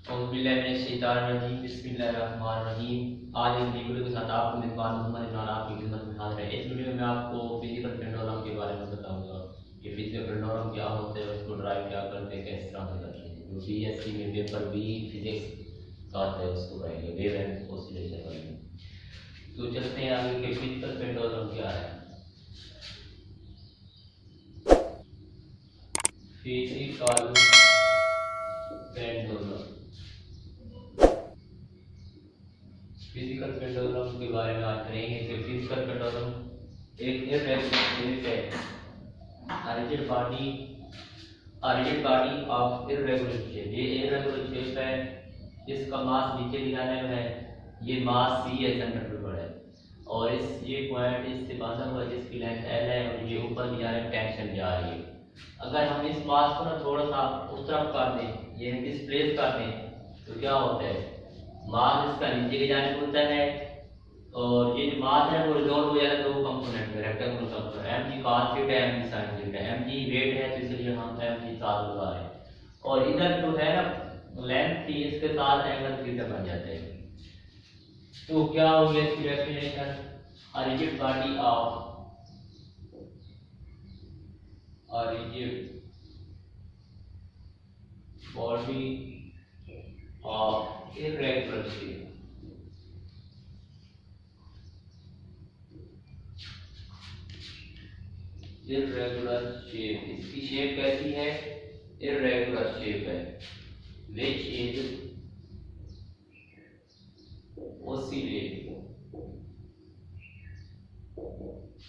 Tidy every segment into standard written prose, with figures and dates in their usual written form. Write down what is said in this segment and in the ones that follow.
बिस्मिल्लाहिर्रहमानिर्रहीम। आज इस वीडियो के साथ आपको मेज़बान मोहम्मद इमरान आपकी खिदमत में हाज़िर है। इस वीडियो में आपको फिजिकल पेंडुलम के बारे में बताऊंगा। ये फिजिकल पेंडुलम क्या होता है, उसको ड्राइव क्या करते हैं, किस तरह से करते हैं। जो बीएससी में पेपर बी फिजिक्स का आता है उसको करेंगे, वेव एंड ऑसिलेशन करेंगे। तो चलते हैं आगे कि फिजिकल पेंडुलम क्या है। फिजिकल पेंडुलम फिजिकल पेंडुलम के बारे में बात करेंगे कि फिजिकल पेंडुलम एक इरेगुलर शेप है, rigid body of irregular shape. ये इरेगुलर शेप है, इसका मास नीचे गिराने में है। ये मास सी है, सेंटर पर है, और इस ये पॉइंट इससे बांधा हुआ है जिसकी लेंथ एल है, और ये ऊपर की जाने टेंशन जा रही है। अगर हम इस मास को ना थोड़ा सा उस तरफ कर दें, ये डिस्प्लेस कर दें, तो क्या होता है, मास इसका नीचे की जाने होता है, और ये जो मास है वो रिजॉल्व हो जाता है दो कंपोनेंट में, rectangular component M G cos theta, M G sine theta. M G weight है तो इसलिए हम एम जी साथ लगा रहे हैं, और इधर जो है ना लेंथ थी, इसके साथ एंगल थीटा बन जाता है। तो क्या हो गया इसकी definition, a rigid body of irregular shape. Irregular shape, इसकी शेप कैसी है, इर्रेगुलर शेप है, which is oscillate,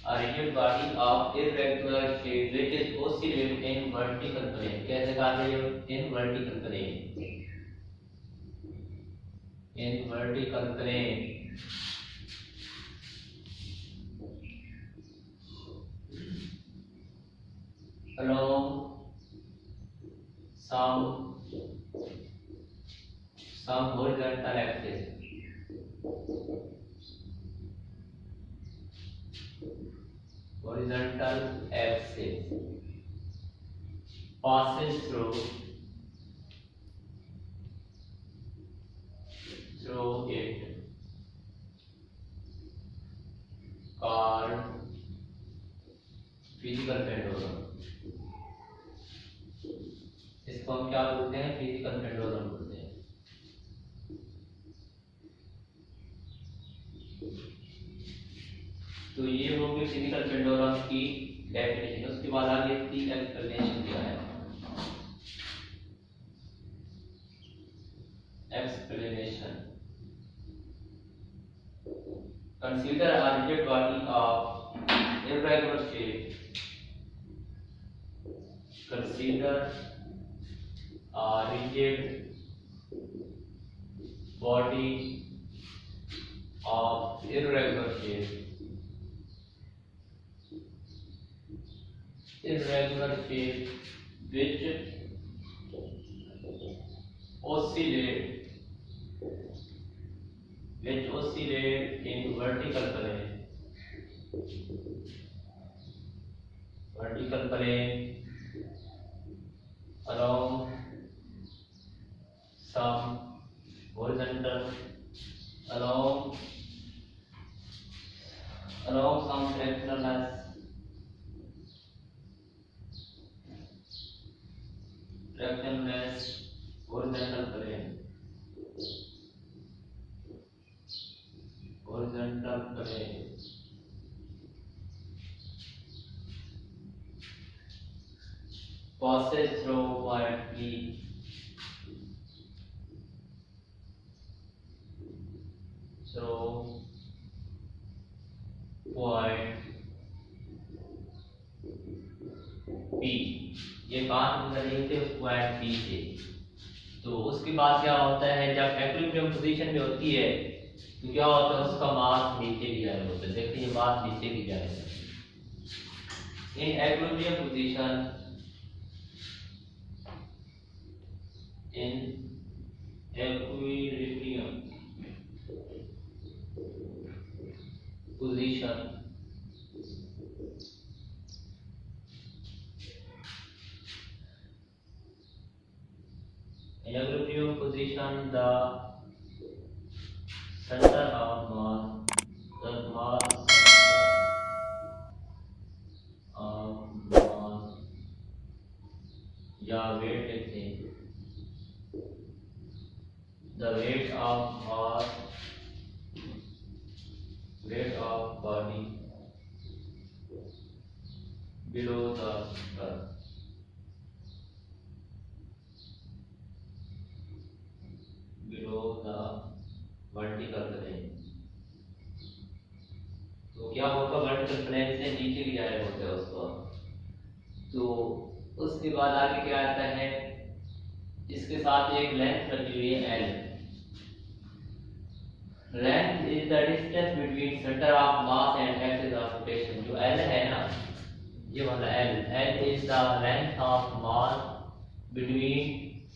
a rigid body of irregular shape which is oscillate in vertical plane। कैसे कर रहे हो, in vertical plane, in vertical plane along some horizontal axis, passes through it, called physical pendulum. इसको हम क्या बोलते हैं, physical pendulum बोलते हैं। तो ये हो गई फिजिकल पेंडुलम की डेफिनेशन। उसके बाद आगे इसकी एक्सप्लेनेशन क्या है। Explanation, consider a rigid body of irregular shape, consider a rigid body of irregular shape, which oscillate in vertical plane along some horizontal along some fractional horizontal plane passes through point B, ये कहाँ गुजर रही थी, उस point B से। तो उसके बाद क्या होता है, जब इक्विलिब्रियम पोजीशन में होती है तो क्या होता है, उसका मास नीचे की जाने होता है। देखिए ये मास नीचे की जाने होता है। इन equilibrium position equilibrium position rotation the center of mass, the mass of mass या वेट लिखते हैं, the weight of mass, weight of body below the curve, below the vertical plane। तो क्या होगा, वर्टिकल प्लेन से नीचे की जाए होता है उसको। तो उसके बाद आगे क्या आता है, इसके साथ एक लेंथ रखी हुई है L। Length is the distance between centre of mass and axis of rotation. जो L है ना, ये वाला L is the length of mass between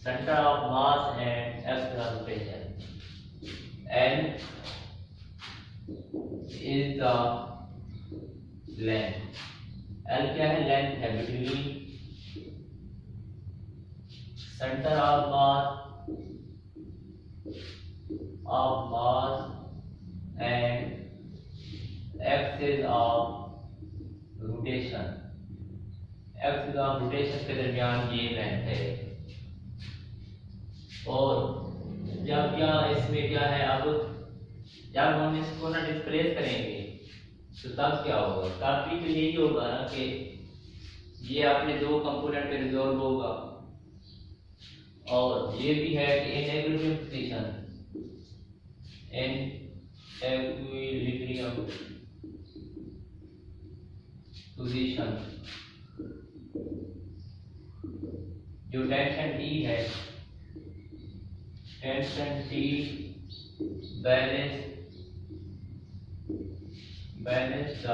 center of mass and axis of rotation। L is the length। L क्या है, length है between center of mass and axis of rotation। axis of rotation के दरमियान ये length है। और जब यहाँ इसमें क्या है, अब जब हम इसको ना डिस्प्लेस करेंगे तो तब क्या होगा, तब भी तो यही होगा ना कि ये अपने दो कंपोनेंट पे रिजॉल्व होगा। और ये भी है कि इन इक्विलिब्रियम पोजीशन जो टेंशन T है, tension T balance the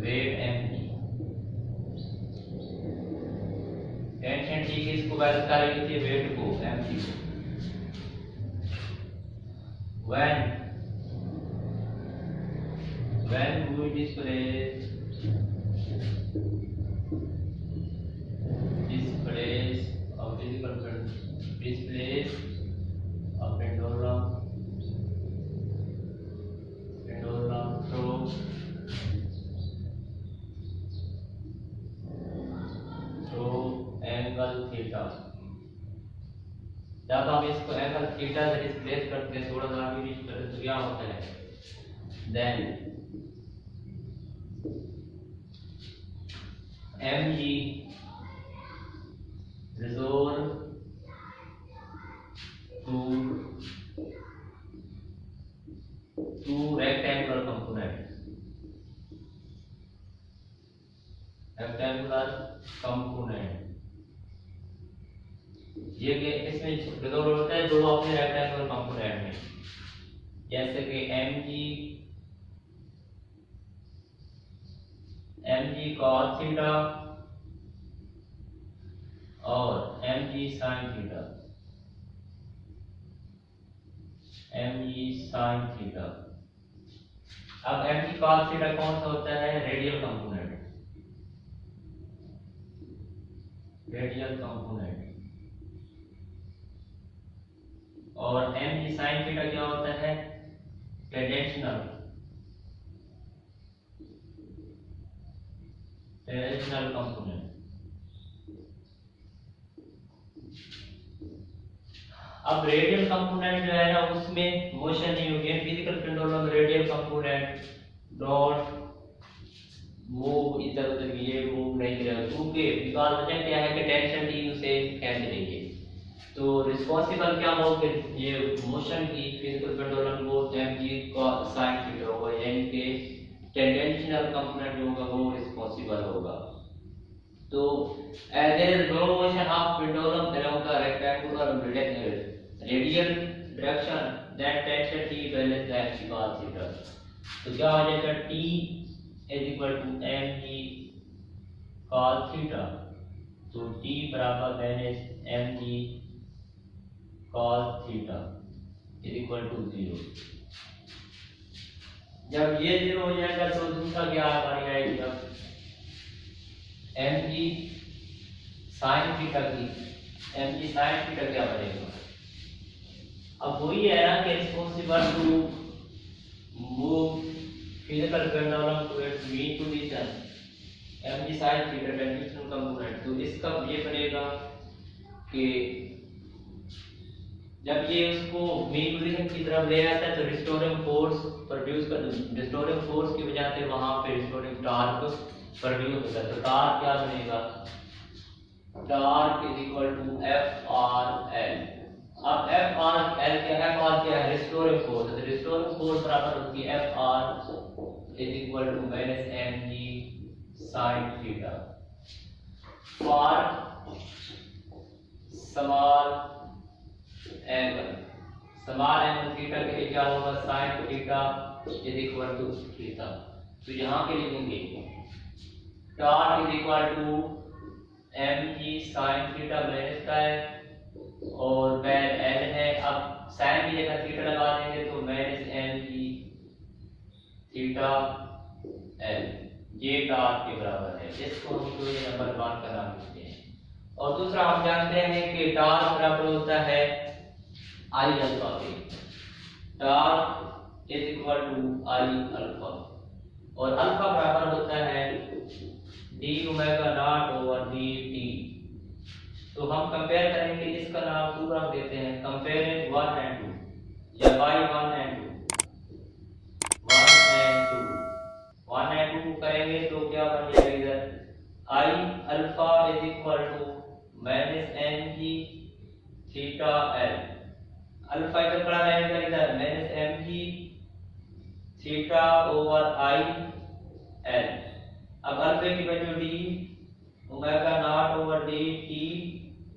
weight mg। Tension T किसको बैलेंस कर रही थी, वेट को, mg को। when we displace a physical displace a pendulum through angle theta। जब हम इसको एंगल थीटा से डिस्प्लेस करते हैं, थोड़ा सा आगे रीच करते हैं, तो क्या होता है, then mg resolve to rectangular component। ये कि इसमें रिजोल्व होता है दो अपने रेक्टेंगुलर कंपोनेंट में, जैसे कि mg cos थीटा और mg sin थीटा। अब mg cos थीटा कौन सा होता है, रेडियल कंपोनेंट। और mg sin थीटा क्या होता है, टेंजेंशियल कंपोनेंट। अब रेडियल कंपोनेंट जो है ना, उसमें मोशन नहीं होगी। Physical pendulum radial component don't move, इधर उधर ये मूव नहीं करेगा, क्योंकि बिकॉज वजह क्या है कि टेंशन टी उसे खींच रही है। तो रिस्पांसिबल क्या होगा, ये मोशन की फिजिकल पेंडुलम वो mg का sin थीटा होगा, यानी कि टेंजेंशियल कंपोनेंट जो होगा वो रिस्पांसिबल होगा। तो there is no motion of pendulum along the rectangular radial direction, that tension T balance the mg cos theta। तो क्या हो जाएगा, T is equal to mg cos theta। तो T बराबर balance mg cos theta is equal to 0। जब ये 0 हो जाएगा तो दूसरा क्या हमारी आएगी, अब mg sin थीटा क्या बनेगा, अब वही है ना कि responsible to move physical pendulum to its mean position mg sin theta transition component. तो इसका ये बनेगा कि जब ये उसको मीन पोजीशन की तरफ ले आता है तो रिस्टोरिंग फोर्स प्रोड्यूस कर रिस्टोरिंग फोर्स की वजह से वहां पे रिस्टोरिंग टार्क प्रोड्यूस होता है। तो टार्क क्या बनेगा, torque is equal to F R L. अब एफ आर एल क्या है, रिस्टोरिंग फोर्स। तो रिस्टोरिंग फोर्स बराबर होती है F R is equal to minus M G sine theta for small angle theta के लिए क्या होगा, sine theta is equal to theta. तो यहाँ के लिखेंगे torque is equal to M G sine theta minus का है और बैल एल है। अब साइन की जगह थीटा लगा देंगे तो minus M G theta L, ये टार्क के बराबर है। इसको हम तो ये नंबर 1 का नाम देते हैं। और दूसरा हम जानते हैं कि टार्क बराबर होता है आई अल्फा के। Torque is equal to I alpha और अल्फा बराबर होता है D omega naught over D T. तो हम कंपेयर करेंगे, इसका नाम 2 रख देते हैं, कंपेयरिंग 1 एंड 2 या बाय 1 एंड 2 करेंगे तो क्या बन जाएगा, इधर I alpha is equal to minus M G theta L. Alpha इधर पड़ा रहेगा, इधर minus M G theta over I L. अब अल्फा की value D omega naught over D T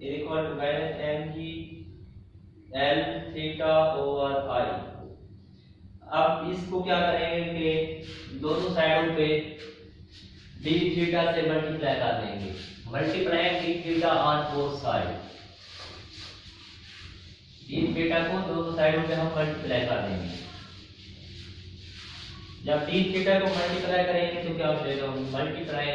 is equal to minus M G L theta over I. अब इसको क्या करेंगे कि दोनों साइडों पे डी थीटा से मल्टीप्लाई कर देंगे, multiply d theta on both side. D theta को दोनों साइडों पे हम मल्टीप्लाई कर देंगे। जब डी थीटा को मल्टीप्लाई करेंगे तो क्या हो जाएगा, multiply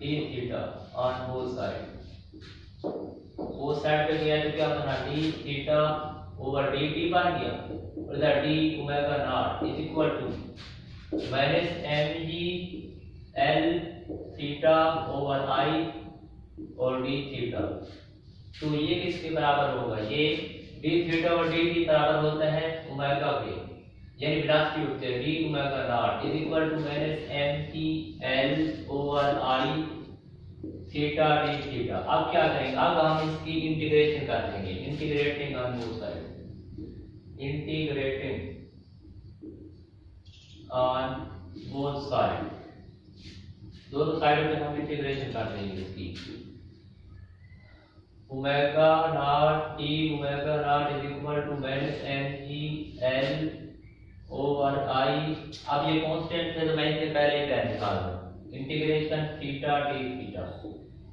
d theta on both side. वो साइड पे गया तो क्या बना, d theta over D t बन गया और इधर d omega not is equal to minus M G L theta over I और डी थीटा। तो ये किसके बराबर होगा, ये डी थीटा और डी टी बराबर होता है ओमेगा के, यानी वेलोसिटी होती है D omega not is equal to minus M G L over I theta d theta. अब क्या करेंगे, अब हम इसकी इंटीग्रेशन कर देंगे, integrating on both side, integrating on both side, दोनों साइडों पे हम इंटीग्रेशन कर देंगे इसकी। Omega not t omega not is equal to minus M G L over I. अब ये कांस्टेंट है तो मैं इससे पहले ही पहले निकाल दूं, इंटीग्रेशन थीटा डी थीटा।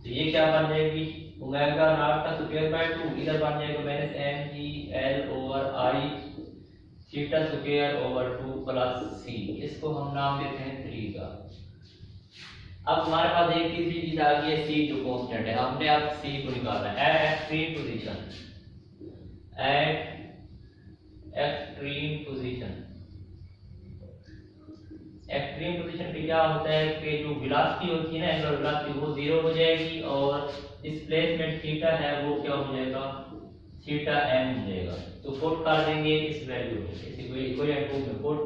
तो ये क्या बन जाएगी, ओमेगा नॉट का स्क्वायर बाय 2, इधर बन जाएगा minus M G L over I theta square over 2 plus C. इसको हम नाम देते हैं 3 का। अब हमारे पास एक तीसरी चीज आ गई है, सी जो कांस्टेंट है। हमने अब सी को निकालना है eight extreme position, eight extreme position. Extreme position पे क्या होता है कि जो वेलोसिटी होती है ना, एंगुलर वेलोसिटी, वो 0 हो जाएगी और डिस्प्लेसमेंट थीटा है वो क्या हो जाएगा, थीटा एम हो जाएगा। तो पुट कर देंगे इस वैल्यू में, इस इक्वेशन 2 में पुट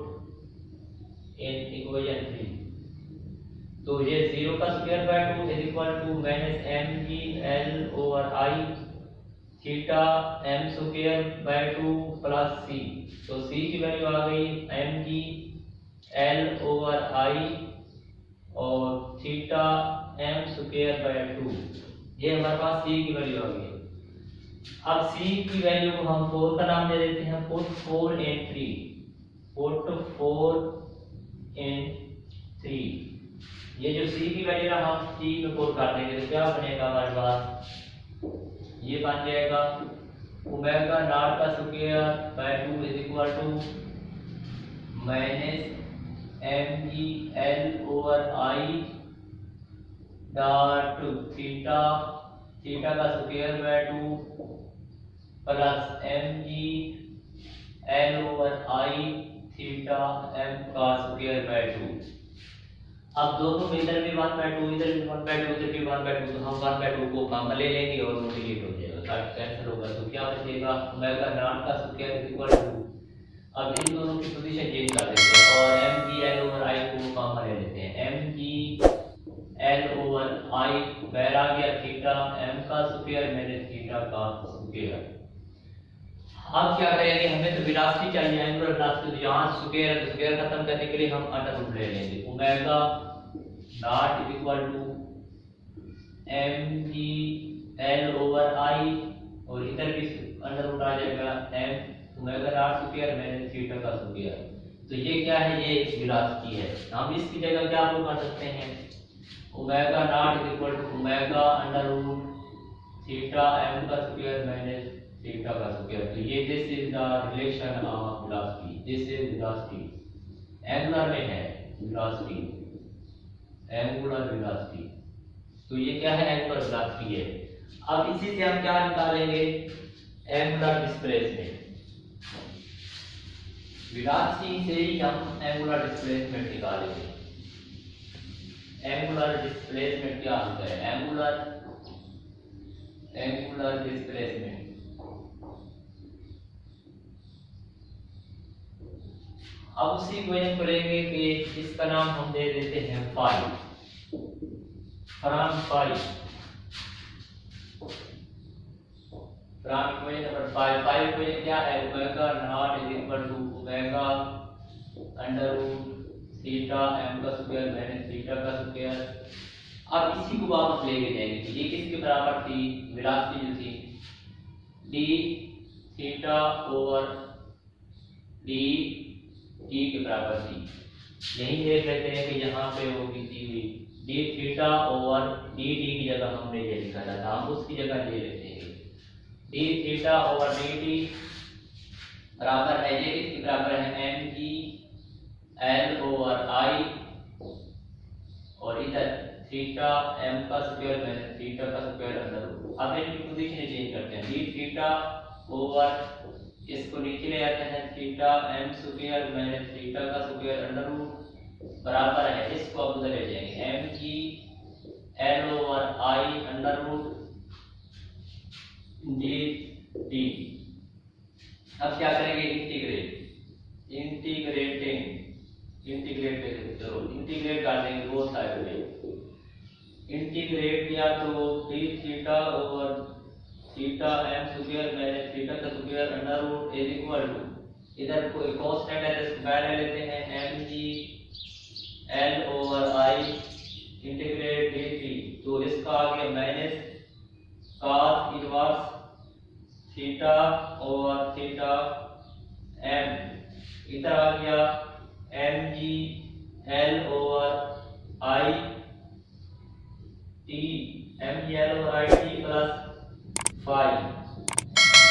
इन इक्वेशन 3। तो ये 0 का square by 2 is equal to minus M G L over I theta M square by 2 plus C. तो सी की वैल्यू आ गई M G L over I और थीटा एम स्क्वायर बाय 2। ये हमारे पास सी की वैल्यू आ गई। अब सी की वैल्यू को हम 4 का नाम दे देते हैं, पुट 4 इन 3, पुट 4 इन 3। ये जो सी की वैल्यू है हम सी में पुट कर देंगे तो क्या बनेगा हमारे पास, ये बन जाएगा ओमेगा नॉट का square by 2 is equal to minus M G L over I dot theta theta का square by 2 plus M G L over I theta M का स्क्वायर बाय 2। अब दोनों में इधर भी 1/2 इधर भी 1/2 इधर भी 1/2, तो हम 1/2 को कॉमन ले लेंगे और वो डिलीट हो जाएगा, काट कैंसिल होगा, तो क्या बचेगा ओमेगा नॉट का स्क्वायर इक्वल टू, अब इन दोनों की पोजीशन चेंज कर देते हैं और m G L over I को कॉमन ले लेते हैं। M G L over I बाहर आ गया थीटा एम का स्क्वायर माइनस थीटा का स्क्वायर। अब क्या करेंगे, हमें तो वेलोसिटी चाहिए, एंगुलर वेलोसिटी, तो यहाँ स्क्वायर है तो स्क्वायर खत्म करने के लिए हम अंडर रूट ले लेंगे। Omega not equal to M G L over I और इधर भी अंडर रूट आ जाएगा m omega not square minus theta का स्क्वायर। तो ये क्या है, ये वेलोसिटी है। हम इसकी जगह क्या पुट कर सकते हैं, omega not equal to omega under root theta M का स्क्वायर माइनस थीटा का स्क्वायर। तो ये this is the relation of velocity, this is velocity, angular में है वेलोसिटी, एंगुलर वेलोसिटी, तो ये क्या है, एंगुलर वेलोसिटी है। अब इसी से हम क्या निकालेंगे, एंगुलर डिस्प्लेसमेंट, वेलोसिटी से ही हम एंगुलर डिस्प्लेसमेंट निकालेंगे। एंगुलर डिस्प्लेसमेंट क्या होता है, एंगुलर डिस्प्लेसमेंट, अब उसी को हम करेंगे कि इसका नाम हम दे देते हैं phi, from phi, from equation number 5। Phi equation क्या है, omega not is equal to omega under root theta M का स्क्वायर माइनस थीटा का स्क्वायर। अब इसी को वापस लेके जाएंगे, तो ये किसके बराबर थी, वेलोसिटी जो थी D theta over D T के बराबर थी। यही देख लेते हैं कि यहाँ पे वो दी हुई D theta over D T की जगह हमने ये लिखा था, हम उसकी जगह ले लेते हैं d theta over D t बराबर है, ये किसके बराबर है, m G L over I और इधर थीटा एम का स्क्वायर माइनस थीटा का स्क्वायर अंडर रूट। अब इनकी पोजीशन चेंज करते हैं, डी थीटा ओवर, इसको नीचे ले आते हैं, theta M square minus theta का स्क्वायर अंडर रूट बराबर है, इसको अब उधर ले जाएंगे, m G L over I under root d t. अब क्या करेंगे, इंटीग्रेट कर देंगे वो साइड में, इंटीग्रेट किया तो D theta over theta M square minus theta का square under root is equal to, इधर कोई कांस्टेंट है तो स्क्वायर ले लेते हैं, M G L over I integrate D T, तो इसका आ गया minus cos inverse theta over theta M, इधर आ गया M G L over I T, M G L over I T plus phi.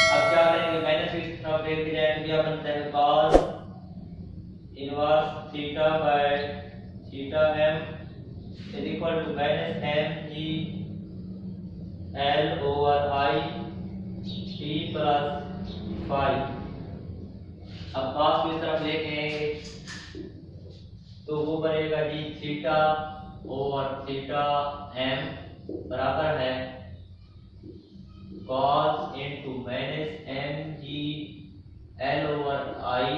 अब क्या करेंगे, माइनस इस तरफ लेके जाए तो क्या बनता है, cos inverse theta by theta m is equal to minus M G L over I T plus phi. अब cos को इस तरफ लेके आएंगे तो वो बनेगा g theta over theta m बराबर है cos into minus M G L over I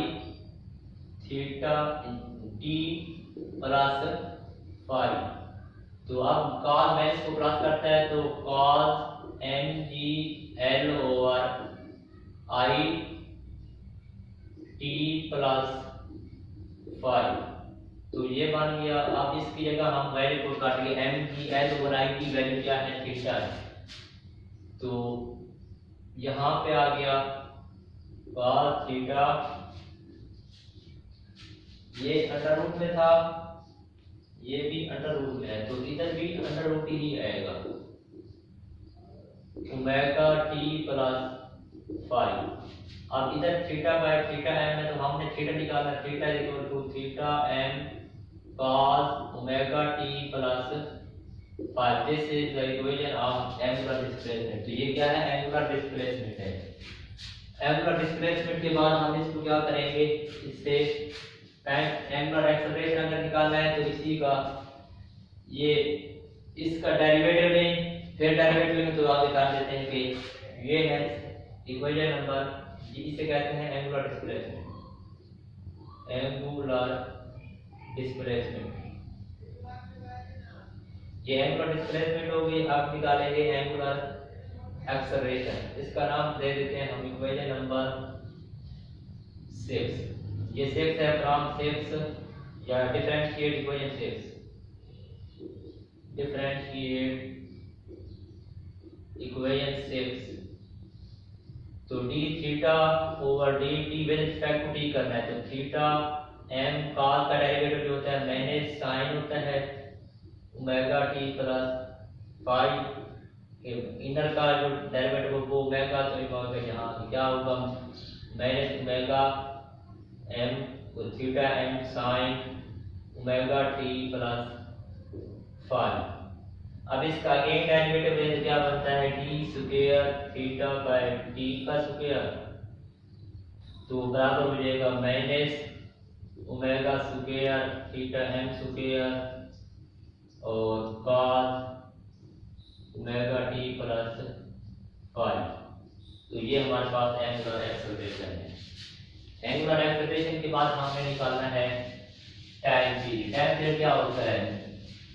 theta t plus phi. तो अब cos माइनस को प्लस करता है तो cos m G L over I T plus phi, तो ये बन गया। अब इसकी जगह हम वैल्यू को काटेंगे, m G L over I की वैल्यू क्या है, थीटा है, तो यहाँ पे आ गया cos थीटा, ये अंडर रूट में था, ये भी अंडर रूट में है, तो इधर भी अंडर रूट ही आएगा, ओमेगा टी प्लस फाई। अब इधर थीटा बाय थीटा एम है तो हमने थीटा निकाला, theta equal to theta m cos omega t plus five. This is the equation of angular displacement. तो ये क्या है, एंगुलर डिस्प्लेसमेंट है। एंगुलर डिस्प्लेसमेंट के बाद हम इसको क्या करेंगे, इससे एंगुलर एक्सेलरेशन अगर निकालना है तो इसी का ये इसका डेरिवेटिव लें, फिर डेरिवेटिव लें तो आप निकाल देते हैं कि ये है इक्वेशन नंबर, इसे कहते हैं एंगुलर डिस्प्लेसमेंट। एंगुलर डिस्प्लेसमेंट, ये एंगुलर डिस्प्लेसमेंट होगी। अब निकालेंगे एंगुलर एक्सेलरेशन, इसका नाम दे देते हैं हम इक्वेशन नंबर 6। ये 6 है फ्रॉम 6 या डिफरेंशिएट इक्वेशन 6, डिफरेंशिएट इक्वेशन 6। तो D theta over D t with respect to t करना है, तो थीटा एम कॉस का डेरिवेटिव जो होता है माइनस साइन होता है omega t plus five, inner का जो डेरिवेटिव वो ओमेगा, तो ओमेगा यहाँ क्या होगा minus omega m theta m sine omega t plus five. अब इसका एक डेरिवेटिव लेते क्या बनता है, t square theta by t का स्क्वायर, तो बराबर हो जाएगा minus omega square theta M square और कॉस ओमेगा टी प्लस 5। तो ये हमारे पास एंगुलर एक्सेलरेशन है। एंगुलर एक्सेलरेशन के बाद हमें निकालना है टाइम पीरियड। टाइम पीरियड क्या होता है,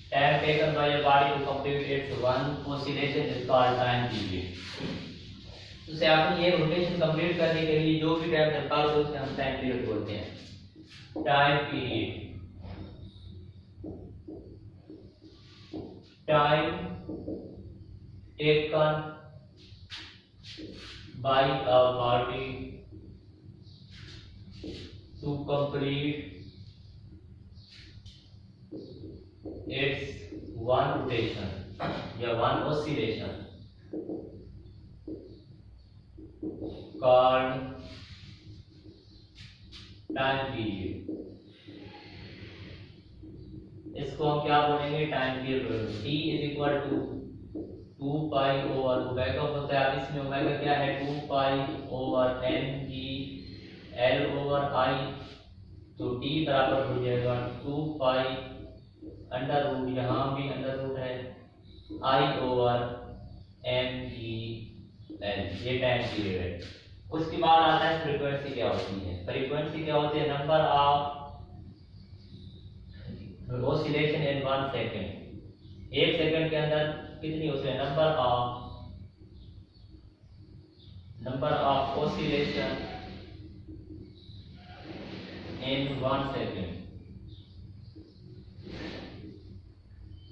time taken by a body to complete its one oscillation is called time period। उसे आपने ये रोटेशन कंप्लीट करने के लिए जो भी टाइम दरकार हो उसे हम टाइम पीरियड बोलते हैं। Time period, time taken by a body to complete its one rotation या one oscillation called time period। इसको हम क्या बोलेंगे, time period. t is equal to 2 pi over omega होता है। अब इसमें ओमेगा क्या है, 2 pi over m g l over i, तो t बराबर हो जाएगा 2 पाई अंडर रूट, यहाँ भी अंडर रूट है I over m ji l, ये टाइम पीरियड है। उसके बाद आता है फ्रीक्वेंसी क्या होती है। फ्रीक्वेंसी क्या होती है, number of oscillation in 1 second. 1 second के अंदर कितनी होती है, number of oscillation in 1 second.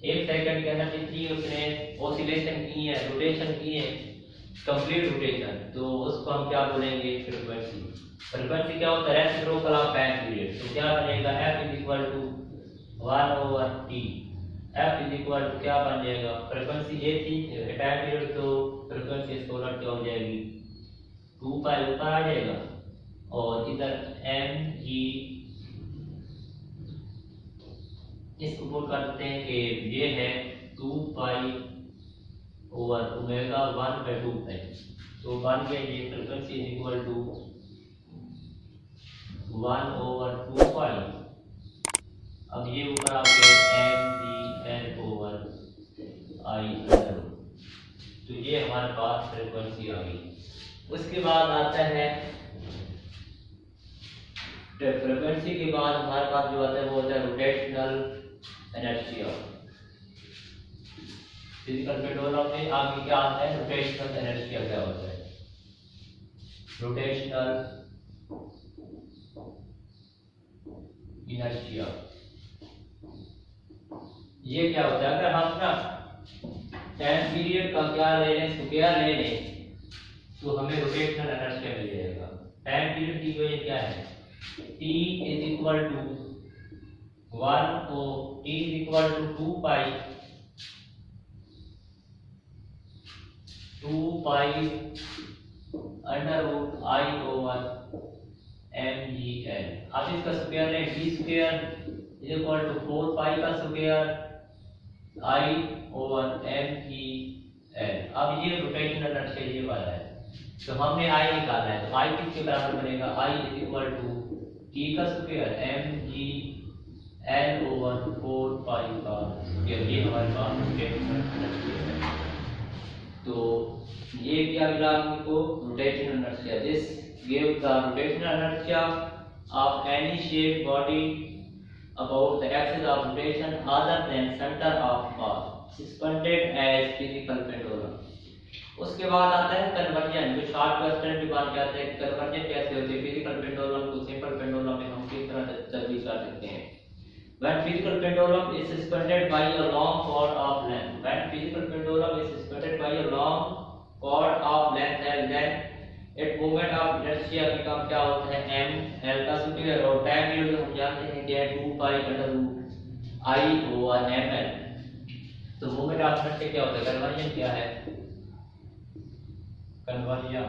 1 second के अंदर जितनी उसने ऑसिलेशन की है, रोटेशन की है, कंप्लीट रोटेशन, तो उसको हम क्या बोलेंगे, फ्रीक्वेंसी। फ्रीक्वेंसी क्या होता है, रेसिप्रोकल ऑफ टाइम पीरियड। तो क्या बनेगा, f is equal to 1 over t। f is equal to क्या बन जाएगा, फ्रीक्वेंसी ये थी टाइम पीरियड, तो फ्रीक्वेंसी इसको उलट क्या हो जाएगी, 2 पाई ऊपर आ जाएगा और इधर m g इसको बोल कर देते हैं कि ये है 2 पाई ओवर ओमेगा 1/2 पाई। तो बन गया ये frequency is equal to 1 over 2 pi. अब ये ऊपर आ गया m g l over i under root. तो ये हमारे पास फ्रीक्वेंसी आ गई। उसके बाद आता है फ्रीक्वेंसी के बाद हमारे पास जो आता है वो होता है रोटेशनल इनर्शिया। फिजिकल पेट्रोल में आगे क्या आता है, रोटेशनल इनर्शिया क्या होता है, रोटेशनल इनर्शिया ये क्या होता है, अगर हम ना टाइम पीरियड का क्या ले लें, स्क्वायर ले लें, तो हमें रोटेशनल इनर्शिया मिल जाएगा। टाइम पीरियड की वजह क्या है, t इज इक्वल टू 1 को t is equal to 2 pi under root i over mgl। अब इसका स्क्वायर लें, t square is equal to 4 pi का square I over m ji l. अब ये रोटेशनल इनर्शिया ये वाला है, तो हमने आई निकालना है, तो आई किसके बराबर बनेगा, I is equal to t का square m G L over 4 pi का स्क्वायर। ये हमारे पास रोटेशनल इनर्शिया है। तो ये क्या मिला हमको, rotational inertia. This give the rotational inertia of any shape body about the axis of rotation other than center of mass suspended as physical pendulum। उसके बाद आता है कन्वर्जन, जो शॉर्ट क्वेश्चन भी बात करते हैं कन्वर्जन कैसे होते हैं फिजिकल पेंडुलम को सिंपल पेंडुलम में हम किस तरह तब्दील कर सकते हैं। When physical pendulum is suspended by a long cord of length, when physical pendulum is suspended by a long cord of length and then its moment of inertia become क्या होता है m l का square, और time period हम जानते हैं कि 2 pi under root i over m l। तो मोमेंट ऑफ इनर्शिया क्या होता है, कन्वर्जन क्या है, कन्वर्जन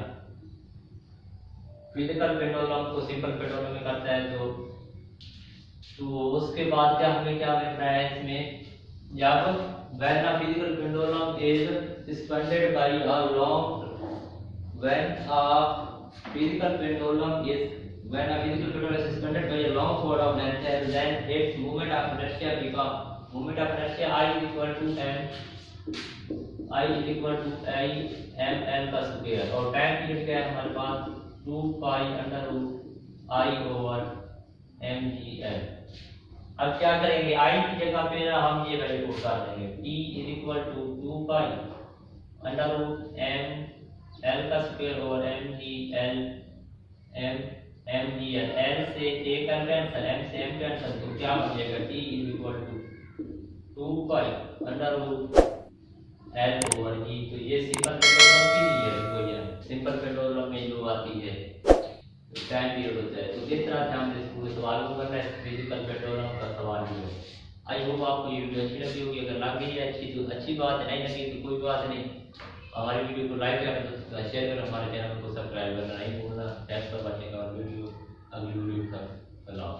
फिजिकल पेंडुलम को सिंपल पेंडुलम में करता है। तो उसके बाद क्या हमें क्या मिल रहा है इसमें, जब when a physical pendulum is suspended by a long when a physical pendulum is suspended by a long cord of length then its moment of inertia I is equal to I m l का square, और time period क्या है हमारे पास 2 pi under root I over m g l। अब क्या करेंगे, I की जगह पे ना हम ये वैल्यू पुट कर देंगे, T is equal to 2 pi under root m l का square over m g l l से a का कैंसिल, m से m कैंसिल, तो क्या बन जाएगा T is equal to 2 pi under root l over g। तो ये सिंपल पेंडुलम की है इक्वेशन, सिंपल पेंडुलम में जो आती है टाइम पीरियड होता है। तो इस तरह से हम इस पूरे सवाल को करना है, फिजिकल पेंडुलम का सवाल भी है। आई होप आपको ये वीडियो अच्छी लगी होगी, अगर लग गई है अच्छी तो अच्छी बात है, नहीं लगी तो कोई बात नहीं। हमारी वीडियो को लाइक करें, दोस्तों शेयर करें, हमारे चैनल को सब्सक्राइब करना नहीं भूलना। Thanks for watching our video. अगली वीडियो तक अल्लाह।